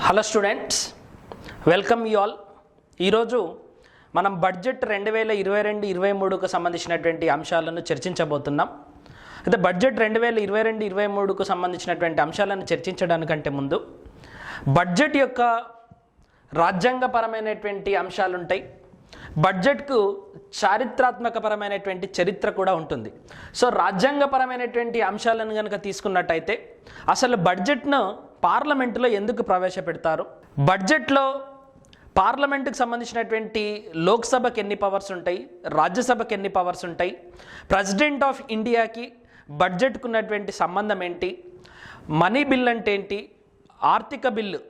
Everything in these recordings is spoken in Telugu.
Hello students, welcome you all. ఈరోజు మనం బడ్జెట్ 2022-23కు సంబంధించినటువంటి అంశాలను చర్చించబోతున్నాం. అయితే బడ్జెట్ 2022-23కు సంబంధించినటువంటి అంశాలను చర్చించడానికంటే ముందు బడ్జెట్ యొక్క రాజ్యాంగపరమైనటువంటి అంశాలు ఉంటాయి. బడ్జెట్కు చారిత్రాత్మకపరమైనటువంటి చరిత్ర కూడా ఉంటుంది. సో రాజ్యాంగపరమైనటువంటి అంశాలను కనుక తీసుకున్నట్టయితే అసలు బడ్జెట్ను పార్లమెంటులో ఎందుకు ప్రవేశపెడతారు, బడ్జెట్లో పార్లమెంటుకు సంబంధించినటువంటి లోక్సభకి ఎన్ని పవర్స్ ఉంటాయి, రాజ్యసభకి ఎన్ని పవర్స్ ఉంటాయి, ప్రెసిడెంట్ ఆఫ్ ఇండియాకి బడ్జెట్కు ఉన్నటువంటి సంబంధం ఏంటి, మనీ బిల్ అంటే ఏంటి, ఆర్థిక బిల్లు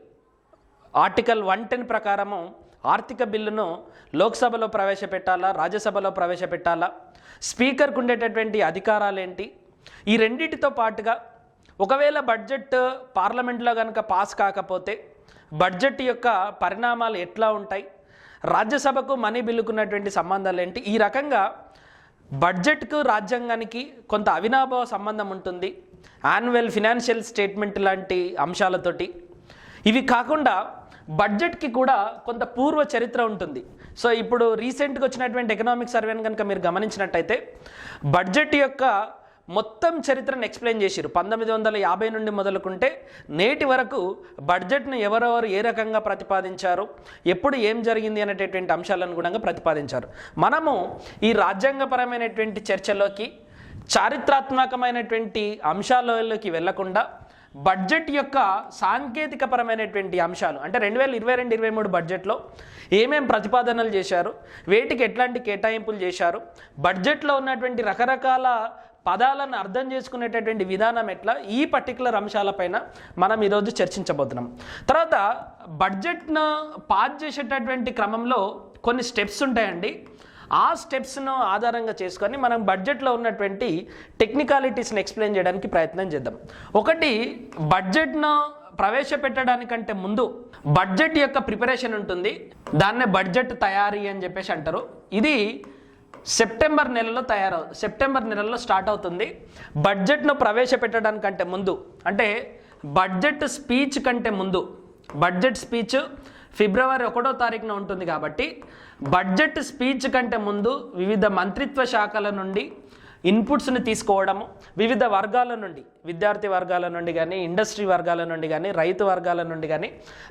ఆర్టికల్ 110 ప్రకారము ఆర్థిక బిల్లును లోక్సభలో ప్రవేశపెట్టాలా, రాజ్యసభలో ప్రవేశపెట్టాలా, స్పీకర్కు ఉండేటటువంటి అధికారాలు ఏంటి, ఈ రెండింటితో పాటుగా ఒకవేళ బడ్జెట్ పార్లమెంట్లో కనుక పాస్ కాకపోతే బడ్జెట్ యొక్క పరిణామాలు ఎట్లా ఉంటాయి, రాజ్యసభకు మనీ బిల్లుకున్నటువంటి సంబంధాలు ఏంటి, ఈ రకంగా బడ్జెట్కు రాజ్యాంగానికి కొంత అవినాభావ సంబంధం ఉంటుంది. యాన్యువల్ ఫినాన్షియల్ స్టేట్మెంట్ లాంటి అంశాలతోటి. ఇవి కాకుండా బడ్జెట్కి కూడా కొంత పూర్వ చరిత్ర ఉంటుంది. సో ఇప్పుడు రీసెంట్గా వచ్చినటువంటి ఎకనామిక్ సర్వేని కనుక మీరు గమనించినట్టయితే బడ్జెట్ యొక్క మొత్తం చరిత్రను ఎక్స్ప్లెయిన్ చేసిరు. 1950 నుండి మొదలుకుంటే నేటి వరకు బడ్జెట్ను ఎవరెవరు ఏ రకంగా ప్రతిపాదించారు, ఎప్పుడు ఏం జరిగింది అనేటటువంటి అంశాలను కూడా ప్రతిపాదించారు. మనము ఈ రాజ్యాంగపరమైనటువంటి చర్చలోకి చారిత్రాత్మకమైనటువంటి అంశాలలోకి వెళ్లకుండా బడ్జెట్ యొక్క సాంకేతికపరమైనటువంటి అంశాలు అంటే 2022-23 బడ్జెట్లో ఏమేం ప్రతిపాదనలు చేశారు, వేటికి ఎట్లాంటి కేటాయింపులు చేశారు, బడ్జెట్లో ఉన్నటువంటి రకరకాల పదాలను అర్థం చేసుకునేటటువంటి విధానం ఎట్లా, ఈ పర్టికులర్ అంశాలపైన మనం ఈరోజు చర్చించబోతున్నాం. తర్వాత బడ్జెట్ను పాస్ చేసేటటువంటి క్రమంలో కొన్ని స్టెప్స్ ఉంటాయండి. ఆ స్టెప్స్ను ఆధారంగా చేసుకొని మనం బడ్జెట్లో ఉన్నటువంటి టెక్నికాలిటీస్ని ఎక్స్ప్లెయిన్ చేయడానికి ప్రయత్నం చేద్దాం. ఒకటి, బడ్జెట్ను ప్రవేశపెట్టడానికంటే ముందు బడ్జెట్ యొక్క ప్రిపరేషన్ ఉంటుంది. దాన్నే బడ్జెట్ తయారీ అని చెప్పేసి అంటారు. ఇది సెప్టెంబర్ నెలలో స్టార్ట్ అవుతుంది. బడ్జెట్ను ప్రవేశపెట్టడానికంటే ముందు అంటే బడ్జెట్ స్పీచ్ కంటే ముందు, బడ్జెట్ స్పీచ్ ఫిబ్రవరి 1వ తారీఖున ఉంటుంది కాబట్టి బడ్జెట్ స్పీచ్ కంటే ముందు వివిధ మంత్రిత్వ శాఖల నుండి ఇన్పుట్స్ని తీసుకోవడము, వివిధ వర్గాల నుండి, విద్యార్థి వర్గాల నుండి కానీ, ఇండస్ట్రీ వర్గాల నుండి కానీ, రైతు వర్గాల నుండి కానీ,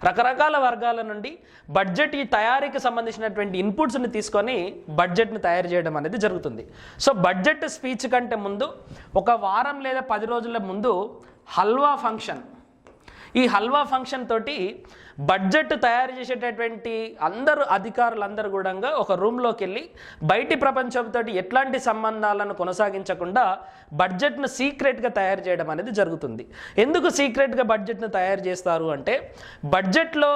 రకరకాల వర్గాల నుండి బడ్జెట్ ఈ తయారీకి సంబంధించినటువంటి ఇన్పుట్స్ని తీసుకొని బడ్జెట్ని తయారు చేయడం అనేది జరుగుతుంది. సో బడ్జెట్ స్పీచ్ కంటే ముందు ఒక వారం లేదా 10 రోజుల ముందు హల్వా ఫంక్షన్, ఈ హల్వా ఫంక్షన్ తోటి బడ్జెట్ తయారు చేసేటటువంటి అధికారులందరూ కూడా ఒక రూమ్లోకి వెళ్ళి బయటి ప్రపంచంతో ఎట్లాంటి సంబంధాలను కొనసాగించకుండా బడ్జెట్ను సీక్రెట్గా తయారు చేయడం అనేది జరుగుతుంది. ఎందుకు సీక్రెట్గా బడ్జెట్ను తయారు చేస్తారు అంటే బడ్జెట్లో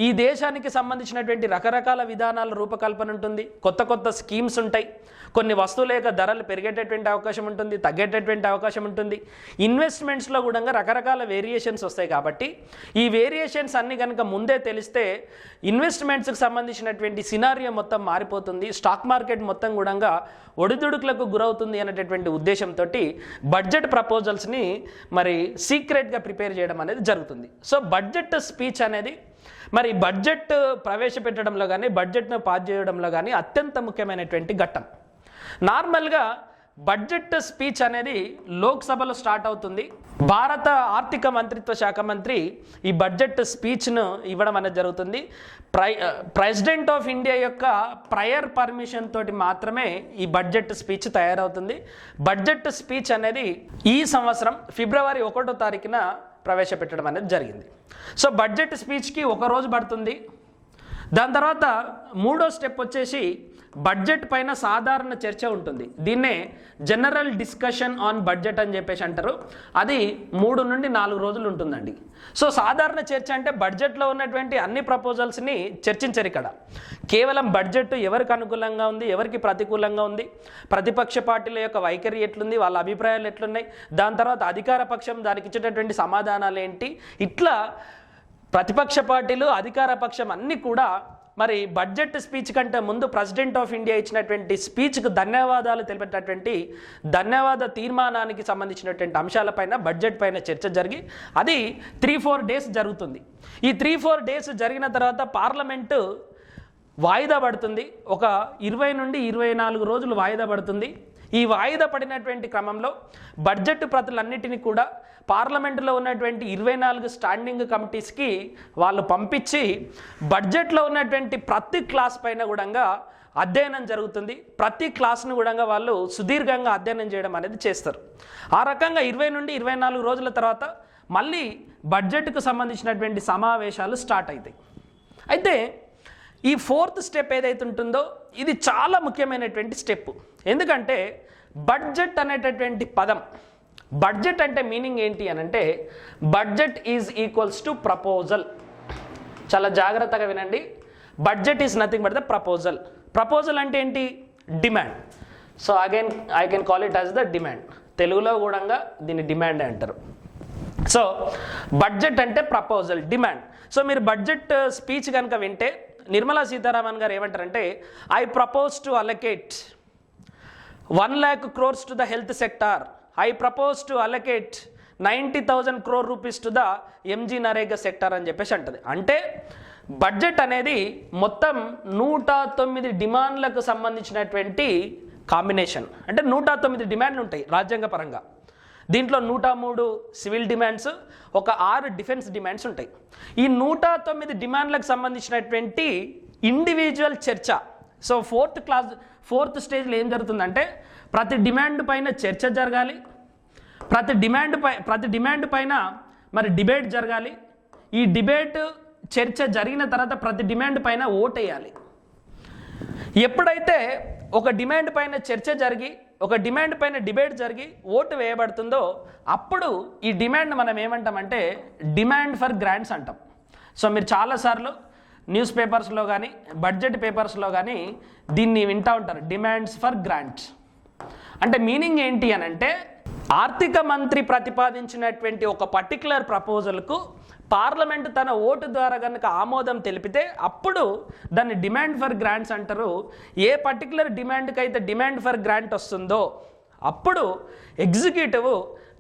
ఈ దేశానికి సంబంధించినటువంటి రకరకాల విధానాల రూపకల్పన ఉంటుంది. కొత్త కొత్త స్కీమ్స్ ఉంటాయి. కొన్ని వస్తువుల యొక్క ధరలు పెరిగేటటువంటి అవకాశం ఉంటుంది, తగ్గేటటువంటి అవకాశం ఉంటుంది. ఇన్వెస్ట్మెంట్స్లో కూడా రకరకాల వేరియేషన్స్ వస్తాయి. కాబట్టి ఈ వేరియేషన్స్ అన్నీ కనుక ముందే తెలిస్తే ఇన్వెస్ట్మెంట్స్కి సంబంధించినటువంటి సినారియో మొత్తం మారిపోతుంది. స్టాక్ మార్కెట్ మొత్తం కూడా ఒడిదుడుకులకు గురవుతుంది అనేటటువంటి ఉద్దేశంతో బడ్జెట్ ప్రపోజల్స్ని మరి సీక్రెట్గా ప్రిపేర్ చేయడం అనేది జరుగుతుంది. సో బడ్జెట్ స్పీచ్ అనేది మరి బడ్జెట్ ప్రవేశపెట్టడంలో కానీ, బడ్జెట్ను పాస్ చేయడంలో కానీ అత్యంత ముఖ్యమైనటువంటి ఘట్టం. నార్మల్గా బడ్జెట్ స్పీచ్ అనేది లోక్సభలో స్టార్ట్ అవుతుంది. భారత ఆర్థిక మంత్రిత్వ శాఖ మంత్రి ఈ బడ్జెట్ స్పీచ్ను ఇవ్వడం అనేది జరుగుతుంది. ప్రెసిడెంట్ ఆఫ్ ఇండియా యొక్క ప్రయర్ పర్మిషన్ తోటి మాత్రమే ఈ బడ్జెట్ స్పీచ్ తయారవుతుంది. బడ్జెట్ స్పీచ్ అనేది ఈ సంవత్సరం ఫిబ్రవరి 1వ తారీఖున ప్రవేశపెట్టడం అనేది జరిగింది. సో బడ్జెట్ స్పీచ్కి 1 రోజు పడుతుంది. దాని తర్వాత 3వ స్టెప్ వచ్చేసి బడ్జెట్ పైన సాధారణ చర్చ ఉంటుంది. దీన్నే జనరల్ డిస్కషన్ ఆన్ బడ్జెట్ అని చెప్పేసి అంటారు. అది 3 నుండి 4 రోజులు ఉంటుందండి. సో సాధారణ చర్చ అంటే బడ్జెట్లో ఉన్నటువంటి అన్ని ప్రపోజల్స్ని చర్చించరు. ఇక్కడ కేవలం బడ్జెట్ ఎవరికి అనుకూలంగా ఉంది, ఎవరికి ప్రతికూలంగా ఉంది, ప్రతిపక్ష పార్టీల యొక్క వైఖరి ఎట్లుంది, వాళ్ళ అభిప్రాయాలు ఎట్లున్నాయి, దాని తర్వాత అధికార పక్షం దానికి ఇచ్చేటటువంటి సమాధానాలు ఏంటి, ఇట్లా ప్రతిపక్ష పార్టీలు, అధికార పక్షం అన్నీ కూడా మరి బడ్జెట్ స్పీచ్ కంటే ముందు ప్రెసిడెంట్ ఆఫ్ ఇండియా ఇచ్చినటువంటి స్పీచ్కు ధన్యవాదాలు తెలిపేటటువంటి ధన్యవాద తీర్మానానికి సంబంధించినటువంటి అంశాలపైన బడ్జెట్ పైన చర్చ జరిగి అది 3-4 డేస్ జరుగుతుంది. ఈ 3-4 డేస్ జరిగిన తర్వాత పార్లమెంటు వాయిదా పడుతుంది. ఒక 20 నుండి 24 రోజులు వాయిదా పడుతుంది. ఈ వాయిదా పడినటువంటి క్రమంలో బడ్జెట్ ప్రతులన్నిటినీ కూడా పార్లమెంటులో ఉన్నటువంటి 24 స్టాండింగ్ కమిటీస్కి వాళ్ళు పంపించి బడ్జెట్లో ఉన్నటువంటి ప్రతి క్లాస్ పైన కూడా అధ్యయనం జరుగుతుంది. ప్రతి క్లాస్ను కూడా వాళ్ళు సుదీర్ఘంగా అధ్యయనం చేయడం అనేది చేస్తారు. ఆ రకంగా 20 నుండి 24 రోజుల తర్వాత మళ్ళీ బడ్జెట్కు సంబంధించినటువంటి సమావేశాలు స్టార్ట్ అవుతాయి. అయితే ఈ 4th స్టెప్ ఏదైతే ఉంటుందో ఇది చాలా ముఖ్యమైనటువంటి స్టెప్. ఎందుకంటే బడ్జెట్ అనేటటువంటి పదం, బడ్జెట్ అంటే మీనింగ్ ఏంటి అని అంటే budget is equals to proposal. చాలా జాగ్రత్తగా వినండి. Budget is nothing but the proposal. Proposal అంటే ఏంటి? Demand. So again I can call it as the demand. తెలుగులో కూడా దీన్ని డిమాండ్ అంటారు. సో బడ్జెట్ అంటే ప్రపోజల్, డిమాండ్. సో మీరు బడ్జెట్ స్పీచ్ కనుక వింటే నిర్మలా సీతారామన్ గారు ఏమంటారంటే I propose to allocate 1 lakh crores to the health sector. I propose to allocate 90,000 crore rupees to the MG NREGA sector అని చెప్పేసి అంటది. అంటే బడ్జెట్ అనేది మొత్తం 109 డిమాండ్లకు సంబంధించినటువంటి కాంబినేషన్. అంటే 109 డిమాండ్లు ఉంటాయి రాజ్యాంగ పరంగా. దీంట్లో 103 సివిల్ డిమాండ్స్, ఒక 6 డిఫెన్స్ డిమాండ్స్ ఉంటాయి. ఈ 109 డిమాండ్లకు సంబంధించినటువంటి ఇండివిజువల్ చర్చ. సో 4th స్టేజ్లో ఏం జరుగుతుందంటే ప్రతి డిమాండ్ పైన చర్చ జరగాలి, ప్రతి డిమాండ్ పైన మరి డిబేట్ జరగాలి. ఈ డిబేట్ చర్చ జరిగిన తర్వాత ప్రతి డిమాండ్ పైన ఓట్ వేయాలి. ఎప్పుడైతే ఒక డిమాండ్ పైన చర్చ జరిగి ఒక డిమాండ్ పైన డిబేట్ జరిగి ఓటు వేయబడుతుందో అప్పుడు ఈ డిమాండ్ మనం ఏమంటామంటే డిమాండ్ ఫర్ గ్రాంట్స్ అంటాం. సో మీరు చాలాసార్లు న్యూస్ పేపర్స్లో కానీ బడ్జెట్ పేపర్స్లో కానీ దీన్ని వింటూ ఉంటారు, డిమాండ్స్ ఫర్ గ్రాంట్స్. అంటే మీనింగ్ ఏంటి అని అంటే ఆర్థిక మంత్రి ప్రతిపాదించినటువంటి ఒక పర్టికులర్ ప్రపోజల్కు పార్లమెంట్ తన ఓటు ద్వారా కనుక ఆమోదం తెలిపితే అప్పుడు దాన్ని డిమాండ్ ఫర్ గ్రాంట్స్ అంటారు. ఏ పర్టికులర్ డిమాండ్కి అయితే డిమాండ్ ఫర్ గ్రాంట్ వస్తుందో అప్పుడు executive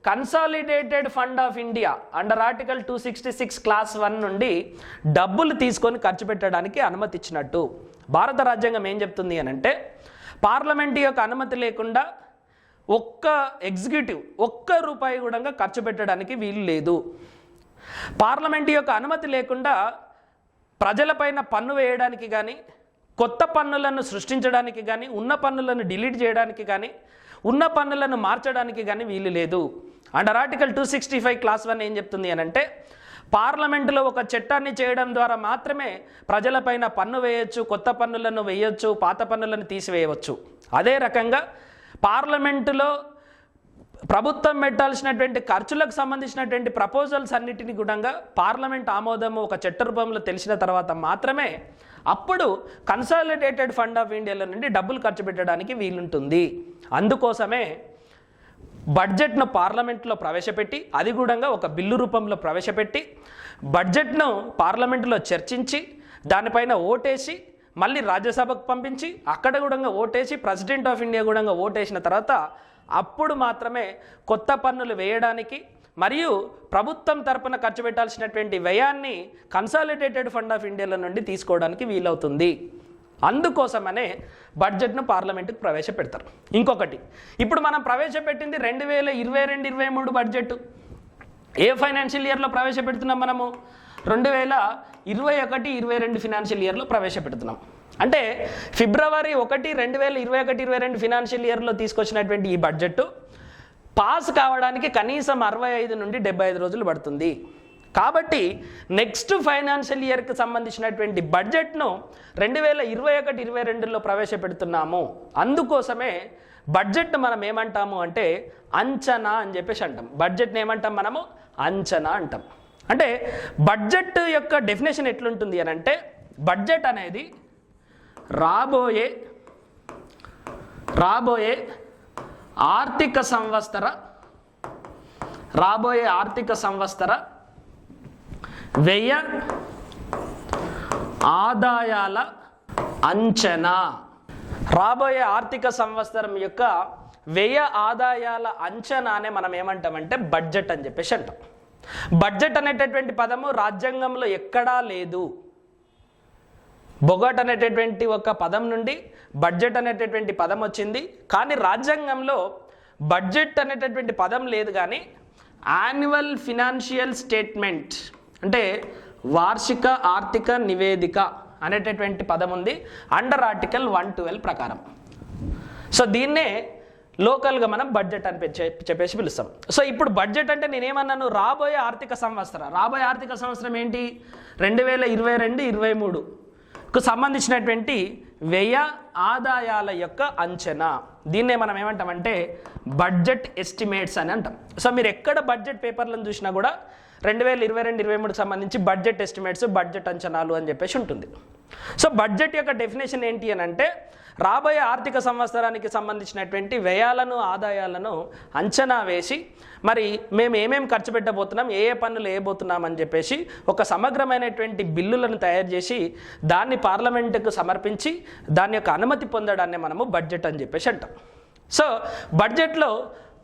consolidated fund of India under article 266 class 1 నుండి డబ్బులు తీసుకొని ఖర్చు పెట్టడానికి అనుమతి ఇచ్చినట్టు. భారత రాజ్యాంగం ఏం చెప్తుంది అని అంటే పార్లమెంట్ యొక్క అనుమతి లేకుండా ఒక్క ఎగ్జిక్యూటివ్ ₹1 కూడా ఖర్చు పెట్టడానికి వీలు లేదు. పార్లమెంట్ యొక్క అనుమతి లేకుండా ప్రజలపైన పన్ను వేయడానికి కానీ, కొత్త పన్నులను సృష్టించడానికి కానీ, ఉన్న పన్నులను డిలీట్ చేయడానికి కానీ, ఉన్న పన్నులను మార్చడానికి కానీ వీలు లేదు. అండర్ ఆర్టికల్ 265 క్లాస్ 1 ఏం చెప్తుంది అని అంటే పార్లమెంటులో ఒక చట్టాన్ని చేయడం ద్వారా మాత్రమే ప్రజలపైన పన్ను వేయొచ్చు, కొత్త పన్నులను వేయొచ్చు, పాత పన్నులను తీసివేయవచ్చు. అదే రకంగా పార్లమెంటులో ప్రభుత్వం పెట్టాల్సినటువంటి ఖర్చులకు సంబంధించినటువంటి ప్రపోజల్స్ అన్నిటిని కూడా పార్లమెంట్ ఆమోదము ఒక చట్ట రూపంలో తెలిసిన తర్వాత మాత్రమే అప్పుడు కన్సాలిడేటెడ్ ఫండ్ ఆఫ్ ఇండియాలో నుండి డబ్బులు ఖర్చు పెట్టడానికి వీలుంటుంది. అందుకోసమే బడ్జెట్ను పార్లమెంట్లో ప్రవేశపెట్టి అది కూడా ఒక బిల్లు రూపంలో ప్రవేశపెట్టి బడ్జెట్ను పార్లమెంటులో చర్చించి దానిపైన ఓటేసి మళ్ళీ రాజ్యసభకు పంపించి అక్కడ కూడా ఓటేసి ప్రెసిడెంట్ ఆఫ్ ఇండియా కూడా ఓటేసిన తర్వాత అప్పుడు మాత్రమే కొత్త పన్నులు వేయడానికి మరియు ప్రభుత్వం తరపున ఖర్చు పెట్టాల్సినటువంటి వ్యయాన్ని కన్సాలిడేటెడ్ ఫండ్ ఆఫ్ ఇండియాలో నుండి తీసుకోవడానికి వీలవుతుంది. అందుకోసమనే బడ్జెట్ను పార్లమెంటుకు ప్రవేశపెడతారు. ఇంకొకటి, ఇప్పుడు మనం ప్రవేశపెట్టింది 2022-23 బడ్జెట్. ఏ ఫైనాన్షియల్ ఇయర్లో ప్రవేశపెడుతున్నాం మనము? 2021-22 ఫినాన్షియల్ ఇయర్లో ప్రవేశపెడుతున్నాం. అంటే ఫిబ్రవరి 1, 2021-22 ఫినాన్షియల్ ఇయర్లో తీసుకొచ్చినటువంటి ఈ బడ్జెట్ పాస్ కావడానికి కనీసం 65 నుండి 75 రోజులు పడుతుంది. కాబట్టి నెక్స్ట్ ఫైనాన్షియల్ ఇయర్కి సంబంధించినటువంటి బడ్జెట్ను 2021-22లో ప్రవేశపెడుతున్నాము. అందుకోసమే బడ్జెట్ను మనం ఏమంటాము అంటే అంచనా అని చెప్పేసి అంటాం. బడ్జెట్ని ఏమంటాం మనము? అంచనా అంటాం. అంటే బడ్జెట్ యొక్క డెఫినేషన్ ఎట్లుంటుంది అని అంటే బడ్జెట్ అనేది రాబోయే ఆర్థిక సంవత్సర వ్యయ ఆదాయాల అంచనా. రాబోయే ఆర్థిక సంవత్సరం యొక్క వ్యయ ఆదాయాల అంచనానే మనం ఏమంటామంటే బడ్జెట్ అని చెప్పేసి అంటాం. బడ్జెట్ అనేటటువంటి పదము రాజ్యాంగంలో ఎక్కడా లేదు. బొగట్ అనేటటువంటి ఒక పదం నుండి బడ్జెట్ అనేటటువంటి పదం వచ్చింది, కానీ రాజ్యాంగంలో బడ్జెట్ అనేటటువంటి పదం లేదు. కానీ యాన్యువల్ ఫినాన్షియల్ స్టేట్మెంట్ అంటే వార్షిక ఆర్థిక నివేదిక అనేటటువంటి పదం ఉంది అండర్ ఆర్టికల్ 112 ప్రకారం. సో దీన్నే లోకల్గా మనం బడ్జెట్ అని చెప్పేసి పిలుస్తాం. సో ఇప్పుడు బడ్జెట్ అంటే నేనేమన్నాను, రాబోయే ఆర్థిక సంవత్సరం ఏంటి, 2022-23కు సంబంధించినటువంటి వ్యయ ఆదాయాల యొక్క అంచనా. దీన్నే మనం ఏమంటామంటే బడ్జెట్ ఎస్టిమేట్స్ అని అంటాం. సో మీరు ఎక్కడ బడ్జెట్ పేపర్లను చూసినా కూడా 2022-23కి సంబంధించి బడ్జెట్ ఎస్టిమేట్స్, బడ్జెట్ అంచనాలు అని చెప్పేసి ఉంటుంది. సో బడ్జెట్ యొక్క డెఫినేషన్ ఏంటి అని అంటే రాబోయే ఆర్థిక సంవత్సరానికి సంబంధించినటువంటి వ్యయాలను ఆదాయాలను అంచనా వేసి మరి మేము ఏమేమి ఖర్చు పెట్టబోతున్నాం, ఏ పనులు వేయబోతున్నాం అని చెప్పేసి ఒక సమగ్రమైనటువంటి బిల్లులను తయారు చేసి దాన్ని పార్లమెంటుకు సమర్పించి దాని యొక్క అనుమతి పొందడాన్ని మనము బడ్జెట్ అని చెప్పేసి అంటాం. సో బడ్జెట్లో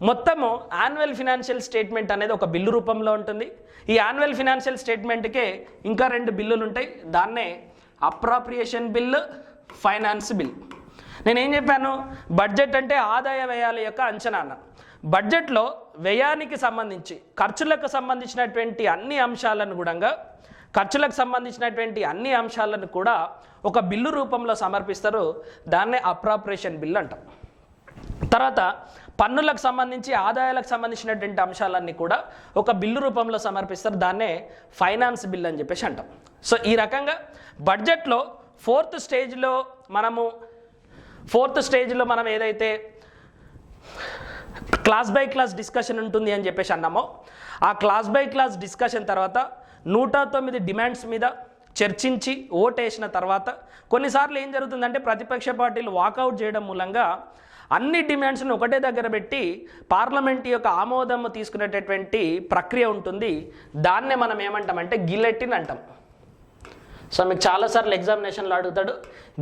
మొత్తము యాన్యువల్ ఫినాన్షియల్ స్టేట్మెంట్ అనేది ఒక బిల్లు రూపంలో ఉంటుంది. ఈ యాన్యువల్ ఫినాన్షియల్ స్టేట్మెంట్కే ఇంకా 2 బిల్లులు ఉంటాయి. దాన్నే అప్రాప్రియేషన్ బిల్లు, ఫైనాన్స్ బిల్. నేనేం చెప్పాను, బడ్జెట్ అంటే ఆదాయ వ్యయాల యొక్క అంచనా అన్న. బడ్జెట్లో వ్యయానికి సంబంధించి ఖర్చులకు సంబంధించినటువంటి అన్ని అంశాలను కూడా ఒక బిల్లు రూపంలో సమర్పిస్తారు. దాన్నే అప్రాప్రియేషన్ బిల్ అంటాం. తర్వాత పన్నులకు సంబంధించి ఆదాయాలకు సంబంధించినటువంటి అంశాలన్నీ కూడా ఒక బిల్లు రూపంలో సమర్పిస్తారు. దాన్నే ఫైనాన్స్ బిల్ అని చెప్పేసి అంటాం. సో ఈ రకంగా బడ్జెట్లో ఫోర్త్ స్టేజ్లో మనం ఏదైతే క్లాస్ బై క్లాస్ డిస్కషన్ ఉంటుంది అని చెప్పేసి అన్నామో, ఆ క్లాస్ బై క్లాస్ డిస్కషన్ తర్వాత 109 డిమాండ్స్ మీద చర్చించి ఓటేసిన తర్వాత కొన్నిసార్లు ఏం జరుగుతుందంటే ప్రతిపక్ష పార్టీలు వాకౌట్ చేయడం మూలంగా అన్ని డిమాండ్స్ను ఒకటే దగ్గర పెట్టి పార్లమెంట్ యొక్క ఆమోదం తీసుకునేటటువంటి ప్రక్రియ ఉంటుంది. దాన్నే మనం ఏమంటామంటే గిల్లెటిన్ అంటాం. సో మీకు చాలాసార్లు ఎగ్జామినేషన్లో అడుగుతాడు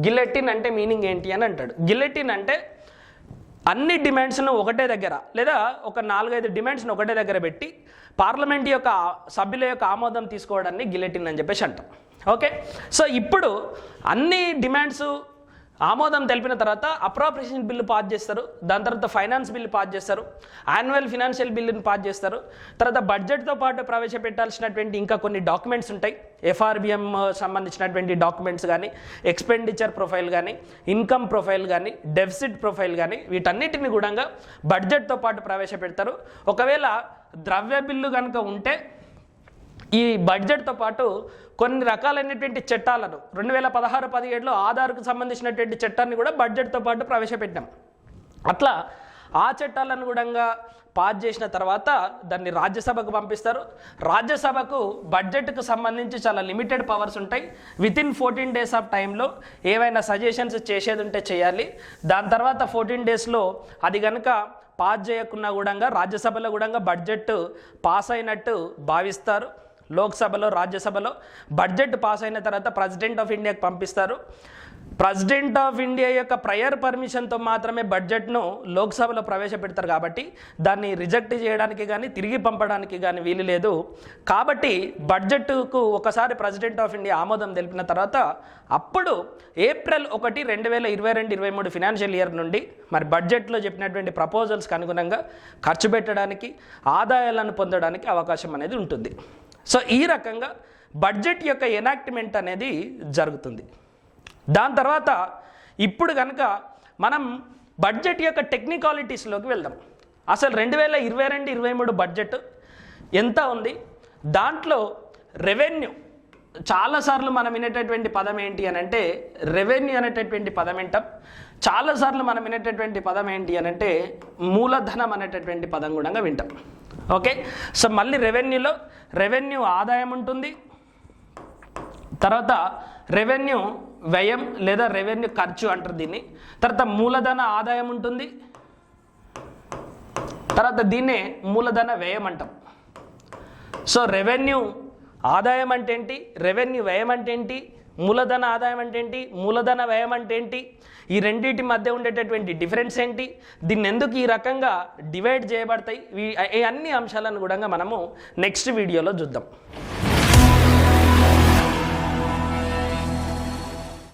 గిల్లెటిన్ అంటే మీనింగ్ ఏంటి అని అంటాడు. గిల్లెటిన్ అంటే అన్ని డిమాండ్స్ను ఒకటే దగ్గర లేదా ఒక 4-5 డిమాండ్స్ను ఒకటే దగ్గర పెట్టి పార్లమెంట్ యొక్క సభ్యుల యొక్క ఆమోదం తీసుకోవడాన్ని గిల్లెటిన్ అని చెప్పేసి అంటాం. ఓకే, సో ఇప్పుడు అన్ని డిమాండ్స్ ఆమోదం తెలిపిన తర్వాత అప్రాప్రియేషన్ బిల్లు పాస్ చేస్తారు, దాని తర్వాత ఫైనాన్స్ బిల్లు పాస్ చేస్తారు, యాన్యువల్ ఫినాన్షియల్ బిల్లుని పాస్ చేస్తారు. తర్వాత బడ్జెట్తో పాటు ప్రవేశపెట్టాల్సినటువంటి ఇంకా కొన్ని డాక్యుమెంట్స్ ఉంటాయి. FRBM సంబంధించినటువంటి డాక్యుమెంట్స్ కానీ, ఎక్స్పెండిచర్ ప్రొఫైల్ కానీ, ఇన్కమ్ ప్రొఫైల్ కానీ, డెఫిసిట్ ప్రొఫైల్ కానీ, వీటన్నిటిని కూడా బడ్జెట్తో పాటు ప్రవేశపెడతారు. ఒకవేళ ద్రవ్య బిల్లు కనుక ఉంటే ఈ బడ్జెట్తో పాటు కొన్ని రకాలైనటువంటి చట్టాలను 2016-17లో ఆధార్కు సంబంధించినటువంటి చట్టాన్ని కూడా బడ్జెట్తో పాటు ప్రవేశపెట్టాం. అట్లా ఆ చట్టాలను కూడా పాస్ చేసిన తర్వాత దాన్ని రాజ్యసభకు పంపిస్తారు. రాజ్యసభకు బడ్జెట్కు సంబంధించి చాలా లిమిటెడ్ పవర్స్ ఉంటాయి. వితిన్ 14 days ఆఫ్ టైంలో ఏవైనా సజెషన్స్ చేసేది ఉంటే చేయాలి. దాని తర్వాత 14 daysలో అది కనుక పాస్ చేయకున్నా కూడా రాజ్యసభలో కూడా బడ్జెట్ పాస్ అయినట్టు భావిస్తారు. లోక్సభలో, రాజ్యసభలో బడ్జెట్ పాస్ అయిన తర్వాత ప్రెసిడెంట్ ఆఫ్ ఇండియాకి పంపిస్తారు. ప్రెసిడెంట్ ఆఫ్ ఇండియా యొక్క ప్రయర్ పర్మిషన్తో మాత్రమే బడ్జెట్ను లోక్సభలో ప్రవేశపెడతారు. కాబట్టి దాన్ని రిజెక్ట్ చేయడానికి కానీ తిరిగి పంపడానికి కానీ వీలు లేదు. కాబట్టి బడ్జెట్కు ఒకసారి ప్రెసిడెంట్ ఆఫ్ ఇండియా ఆమోదం తెలిపిన తర్వాత అప్పుడు April 1, 2022-23 ఫినాన్షియల్ ఇయర్ నుండి మరి బడ్జెట్లో చెప్పినటువంటి ప్రపోజల్స్కి అనుగుణంగా ఖర్చు పెట్టడానికి, ఆదాయాలను పొందడానికి అవకాశం అనేది ఉంటుంది. సో ఈ రకంగా బడ్జెట్ యొక్క ఎనాక్ట్మెంట్ అనేది జరుగుతుంది. దాని తర్వాత ఇప్పుడు కనుక మనం బడ్జెట్ యొక్క టెక్నికాలిటీస్లోకి వెళ్దాం. అసలు 2022-23 బడ్జెట్ ఎంత ఉంది, దాంట్లో రెవెన్యూ చాలాసార్లు మనం వినేటటువంటి పదం ఏంటి అని అంటే రెవెన్యూ అనేటటువంటి పదం వింటాం. చాలాసార్లు మనం వినేటటువంటి పదం ఏంటి అని అంటే మూలధనం అనేటటువంటి పదం కూడా వింటాం. ఓకే, సో మళ్ళీ రెవెన్యూలో రెవెన్యూ ఆదాయం ఉంటుంది, తర్వాత రెవెన్యూ వ్యయం లేదా రెవెన్యూ ఖర్చు అంటారు దీన్ని, తర్వాత మూలధన ఆదాయం ఉంటుంది, తర్వాత దీన్నే మూలధన వ్యయం అంటాం. సో రెవెన్యూ ఆదాయం అంటే ఏంటి, రెవెన్యూ వ్యయం అంటే ఏంటి, మూలధన ఆదాయం అంటే ఏంటి, మూలధన వ్యయం అంటే ఏంటి, ఈ రెండింటి మధ్య ఉండేటటువంటి డిఫరెన్స్ ఏంటి, దీన్ని ఎందుకు ఈ రకంగా డివైడ్ చేయబడతాయి, ఈ అన్ని అంశాలను కూడా మనము నెక్స్ట్ వీడియోలో చూద్దాం.